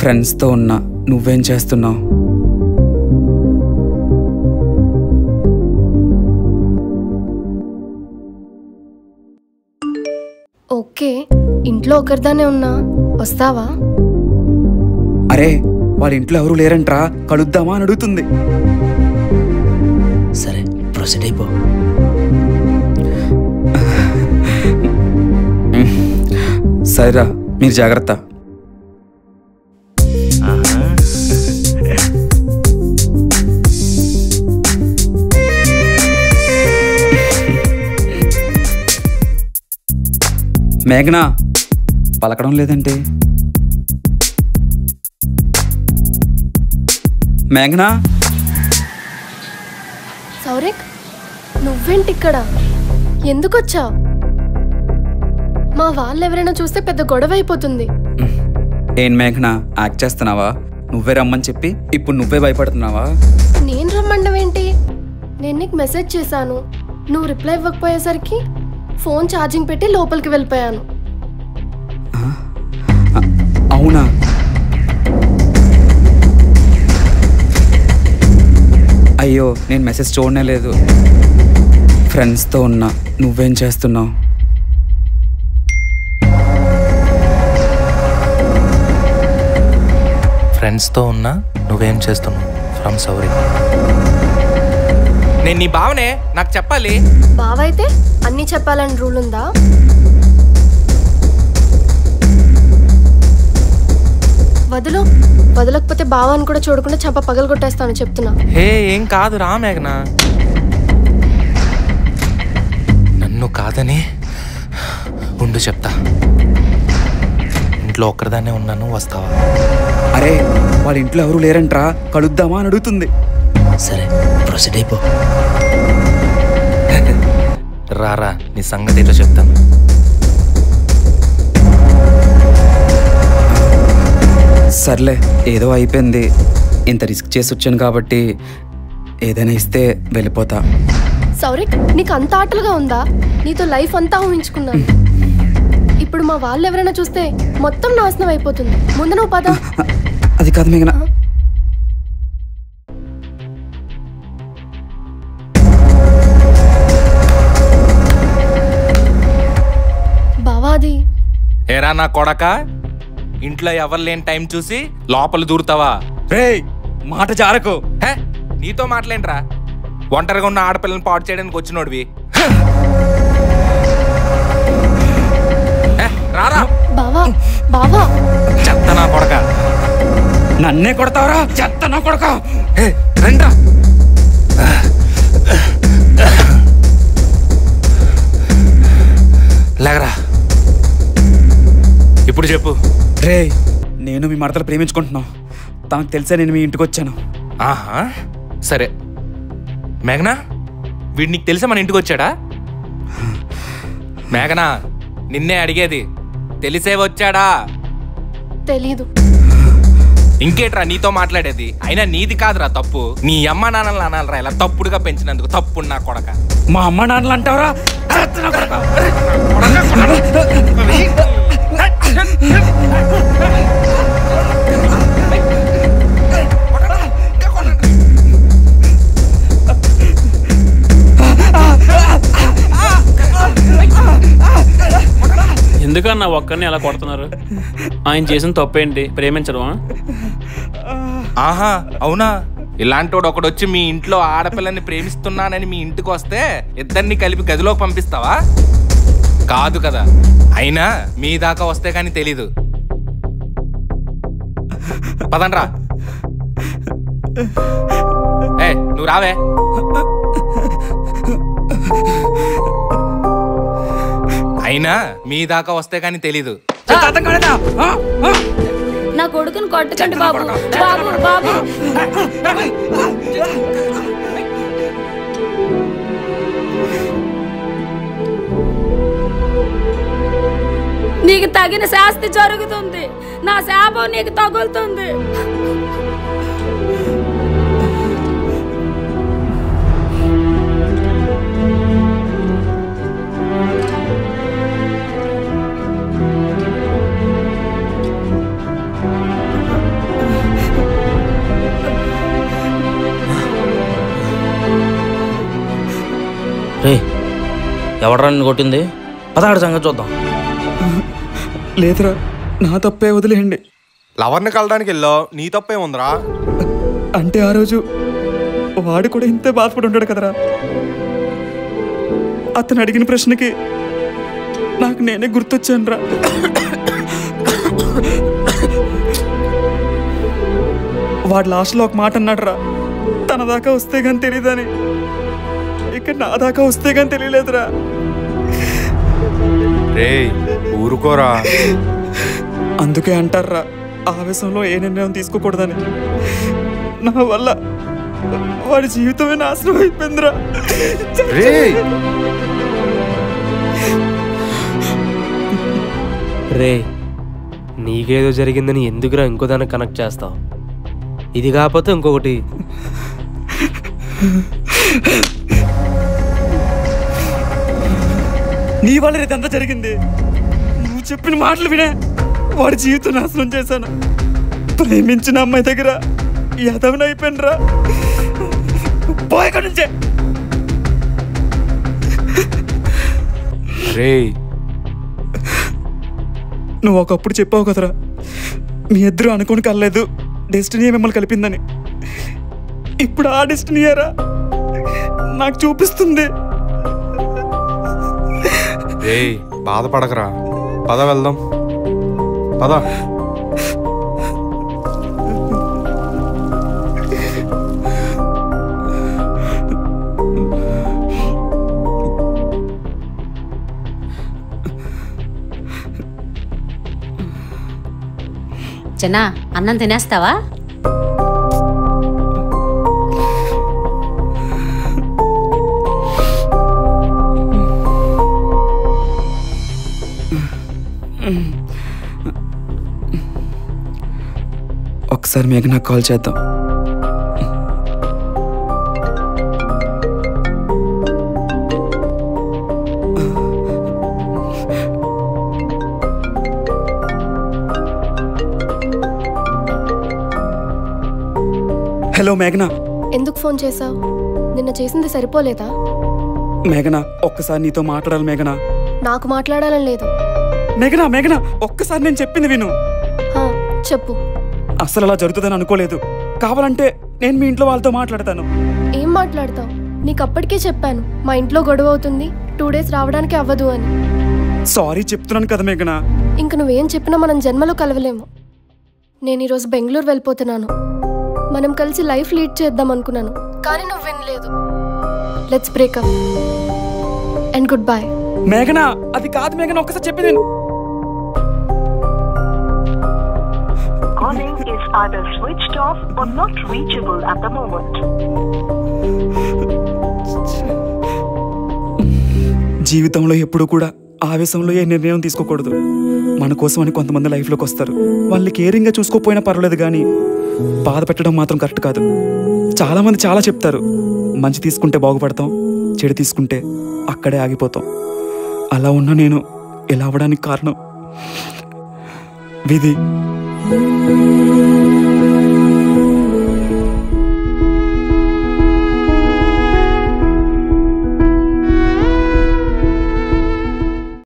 ఫ్రెండ్స్తో ఉన్నా, నువ్వేం చేస్తున్నావు? ఓకే, ఇంట్లో ఒకరిదానే ఉన్నా, వస్తావా? అరే వాళ్ళ ఇంట్లో ఎవరు లేరంట్రా, కలుద్దామా అని అడుగుతుంది. సరే ప్రొసీడ్ అయిపో. సరేరా, మీరు జాగ్రత్త. మేఘనా పలకడం లేదంటే? మేఘనా? సౌరిక్, నువ్వేంటి ఇక్కడ? ఎందుకు వచ్చావు? మా వాళ్ళు ఎవరైనా చూస్తే పెద్ద గొడవ అయిపోతుంది. ఏం మేఘనా, యాక్ట్ చేస్తున్నావా? నువ్వే రమ్మని చెప్పి ఇప్పుడు నువ్వే భయపడుతున్నావా? నేను రమ్మండం ఏంటి? నేను నీకు మెసేజ్ చేశాను, నువ్వు రిప్లై ఇవ్వకపోయేసరికి ఫోన్ ఛార్జింగ్ పెట్టి లోపలికి వెళ్ళిపోయాను. అవునా? అయ్యో, నేను మెసేజ్ చూడనే లేదు. ఫ్రెండ్స్తో ఉన్నా, నువ్వేం చేస్తున్నావు? ఫ్రెండ్స్తో ఉన్నా, నువ్వేం చేస్తున్నావు? ఫ్రమ్ సౌరి. నేను నీ బావనే, నాకు చెప్పాలి. బావైతే అన్నీ చెప్పాలని రూల్ ఉందా? వదలకపోతే బావాని కూడా చూడకుండా చంప పగలు కొట్టేస్తాను చెప్తున్నా. హే ఏం కాదు రా మేఘనా. నన్ను కాదని ఉండు చెప్తా. ఇంట్లో ఒక్కరిదానే ఉన్నాను, వస్తావా? అరే వాళ్ళ ఇంట్లో ఎవరు లేరంట్రా, కలుద్దామా అని అడుగుతుంది. సరే ప్రొసీడ్ అయిపో. రారా నీ సంగతి ఏంటో చెప్తాను. సర్లే ఏదో అయిపోయింది. ఇంత రిస్క్ చేసి వచ్చాను కాబట్టి ఏదైనా ఇస్తే వెళ్ళిపోతా. సౌరిక్, నీకు అంత ఆటలుగా ఉందా? నీతో లైఫ్ అంతా ఊహించుకున్నాను. ఇప్పుడు మా వాళ్ళు ఎవరైనా చూస్తే మొత్తం నాశనం అయిపోతుంది. ముందు నువ్వు పద. అది కాదు మేఘన. బావా అది ఏరా నా కొడక, ఇంట్లో ఎవరు లేని టైం చూసి లోపల దూరుతావా? రేయ్ మాట జారకు. హే, నీతో మాటలేంట్రా? ఒంటరిగా ఉన్న ఆడపిల్లని పాడు చేయడానికి వచ్చినోడివి. రారా బావా. బావా చెత్త నా కొడక. నన్నే కొడతావరా చెత్త నా కొడక. రండ్రా. లేగరా. ఇప్పుడు చెప్పు. రేయ్ నేను మీ మరదలు ప్రేమించుకుంటున్నాం. తనకు తెలిసే నేను మీ ఇంటికి వచ్చాను. ఆహా సరే. మేఘనా, వీడు నీకు తెలిసే మన ఇంటికి వచ్చాడా? మేఘనా, నిన్నే అడిగేది, తెలిసే వచ్చాడా? తెలీదు. ఇంకేట్రా నీతో మాట్లాడేది? అయినా నీది కాదురా తప్పు. నీ అమ్మ నాన్నలు అనాలరా ఇలా తప్పుడుగా పెంచినందుకు. తప్పు నా కొడక. మా అమ్మ నాన్నలు అంటావరా? ఎందుకన్నా ఒక్కరిని అలా కొడుతున్నారు? ఆయన చేసిన తప్పేంటి? ప్రేమించడమా? ఆహా అవునా? ఇలాంటోడు ఒకడొచ్చి మీ ఇంట్లో ఆడపిల్లని ప్రేమిస్తున్నానని మీ ఇంటికి వస్తే ఇద్దరిని కలిపి గదిలోకి పంపిస్తావా? కాదు కదా. అయినా మీ దాకా వస్తే కానీ తెలీదు. పదండ్రా. నువ్వు రావే. అయినా మీ దాకా వస్తే కానీ తెలీదు. నా కొడుకుని కొట్టకండి బాబు. బాబు బాబు నీకు తగిన శాస్తి జరుగుతుంది. నా శాపం నీకు తగులుతుంది. రే ఎవడరా నిన్ను కొట్టింది? పదాడు సంగతి చూద్దాం. లేదురా నా తప్పే, వదిలేయండి. లవర్ని కలడానికి వెళ్ళావు, నీ తప్పే ఉందిరా. అంటే ఆ రోజు వాడు కూడా ఇంతే బాధపడి ఉంటాడు కదరా. అతను అడిగిన ప్రశ్నకి నాకు నేనే గుర్తొచ్చాను రా. వాడు లాస్ట్లో ఒక మాట అన్నాడు రా, తన దాకా వస్తే కానీ తెలియదని. ఇక్కడ నా దాకా వస్తే కానీ తెలియలేదురా. రేయ్ ఊరుకోరా. అందుకే అంటారా ఆవేశంలో ఏ నిర్ణయం తీసుకోకూడదని. నా వల్ల వాడి జీవితమే నాశనం అయిపోయిందిరా. రే నీకేదో జరిగిందని ఎందుకురా ఇంకో దానికి కనెక్ట్ చేస్తావు? ఇది కాకపోతే ఇంకొకటి. నీ వల్ల ఇదంతా జరిగింది. నువ్వు చెప్పిన మాటలు వినే వాడి జీవితం నాశనం చేశాను. ప్రేమించిన అమ్మాయి దగ్గర యదవన అయిపోయినరా. పోయక నుంచే. నువ్వు ఒకప్పుడు చెప్పావు కదరా, మీ ఇద్దరు అనుకుని కలలేదు, డెస్టినీ మిమ్మల్ని కలిపిందని. ఇప్పుడు ఆ డెస్టినీయరా నాకు చూపిస్తుంది. బాధపడకరా, పద వెళ్దాం. పద. చిన్న అన్నం తినేస్తావా? ఒకసారి మేఘనాకు కాల్ చేద్దాం. హలో మేఘనా. ఎందుకు ఫోన్ చేసావు? నిన్న చేసింది సరిపోలేదా? మేఘనా, ఒక్కసారి నీతో మాట్లాడాలి మేఘనా. నాకు మాట్లాడాలని లేదు. మేఘనా మేఘనా, ఒక్కసారి నేను చెప్పింది విను. చెప్పు. అసలు అలా జరుగుతుందని అనుకోలేదు. కావాలంటే నేను మీ ఇంట్లో వాళ్ళతో మాట్లాడతాను. ఏం మాట్లాడతావు? నీకు అప్పటికే చెప్పాను మా ఇంట్లో గొడవ అవుతుంది, 2 days రావడానికి అవ్వదు అని. సారీ చెప్తున్నాను కదా మేఘనా. ఇంక నువ్వేం చెప్పినా మనం జన్మలో కలవలేము. నేను ఈరోజు బెంగళూరు వెళ్ళిపోతున్నాను. మనం కలిసి లైఫ్ లీడ్ చేద్దాం అనుకున్నాను, కానీ నువ్వు వినలేదు. Let's breakup and good bye. మేఘనా, అది కాదు మేఘనా, ఒక్కసారి చెప్పి నేను. Calling is either switched off or not reachable at the moment. జీవితంలో ఎప్పుడూ కూడా ఆవేశంలో ఏ నిర్ణయం తీసుకోకూడదు. మన కోసం అని కొంతమంది లైఫ్లోకి వస్తారు. వాళ్ళని కేరింగ్గా చూసుకోకపోయినా పర్వాలేదు, కానీ బాధ పెట్టడం మాత్రం కరెక్ట్ కాదు. చాలామంది చాలా చెప్తారు, మంచి తీసుకుంటే బాగుపడతాం, చెడు తీసుకుంటే అక్కడే ఆగిపోతాం. అలా ఉన్నా నేను ఇలా అవ్వడానికి కారణం విధి.